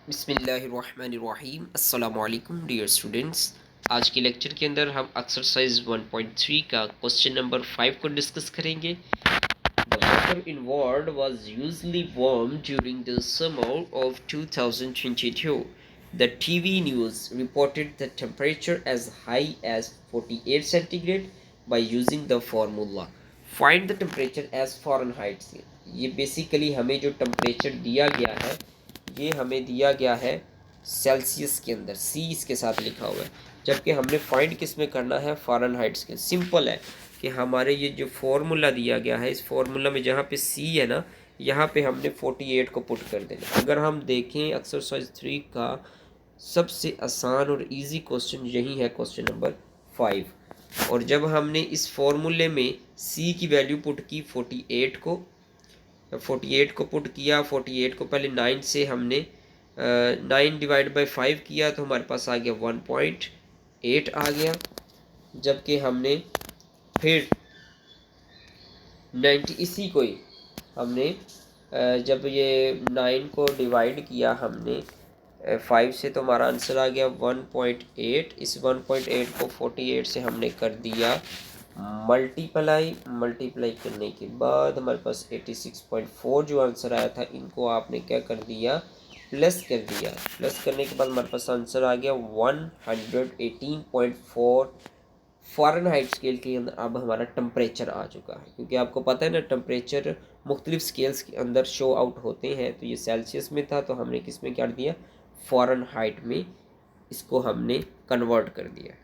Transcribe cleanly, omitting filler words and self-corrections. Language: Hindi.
बिस्मिल्लाहिर्रहमानिर्रहीम अस्सलाम वालेकुम डियर स्टूडेंट्स। आज के लेक्चर के अंदर हम एक्सरसाइज 1.3 का क्वेश्चन नंबर 5 को डिस्कस करेंगे। The water in world was usually warm during the summer of 2022. The TV news reported the temperature as high as 48 centigrade by using the formula. Find the temperature as Fahrenheit से। ये बेसिकली हमें जो टेम्परेचर दिया गया है ये हमें दिया गया है सेल्सियस के अंदर, सी इसके साथ लिखा हुआ है, जबकि हमने फाइंड किस में करना है, फ़ारेनहाइट्स के। सिंपल है कि हमारे ये जो फॉर्मूला दिया गया है, इस फॉर्मूला में जहाँ पे सी है ना, यहाँ पे हमने 48 को पुट कर देना। अगर हम देखें एक्सरसाइज 3 का सबसे आसान और इजी क्वेश्चन यही है, क्वेश्चन नंबर 5। और जब हमने इस फॉर्मूले में सी की वैल्यू पुट की 48 को, 48 को पुट किया, 48 को पहले 9 से हमने 9 डिवाइड बाई 5 किया तो हमारे पास आ गया 1.8 आ गया। जबकि हमने फिर 90 इसी को ही हमने जब ये 9 को डिवाइड किया हमने 5 से तो हमारा आंसर आ गया 1.8। इस 1.8 को 48 से हमने कर दिया मल्टीप्लाई करने के बाद हमारे पास 86.4 जो आंसर आया था, इनको आपने क्या कर दिया, प्लस कर दिया। प्लस करने के बाद हमारे पास आंसर आ गया 118.4 फ़ारेनहाइट स्केल के अंदर। अब हमारा टेम्परेचर आ चुका है, क्योंकि आपको पता है ना टेम्परेचर मुख्तलिफ स्केल्स के अंदर शो आउट होते हैं। तो ये सेल्सियस में था तो हमने किस में कर दिया, फ़ारेनहाइट में इसको हमने कन्वर्ट कर दिया।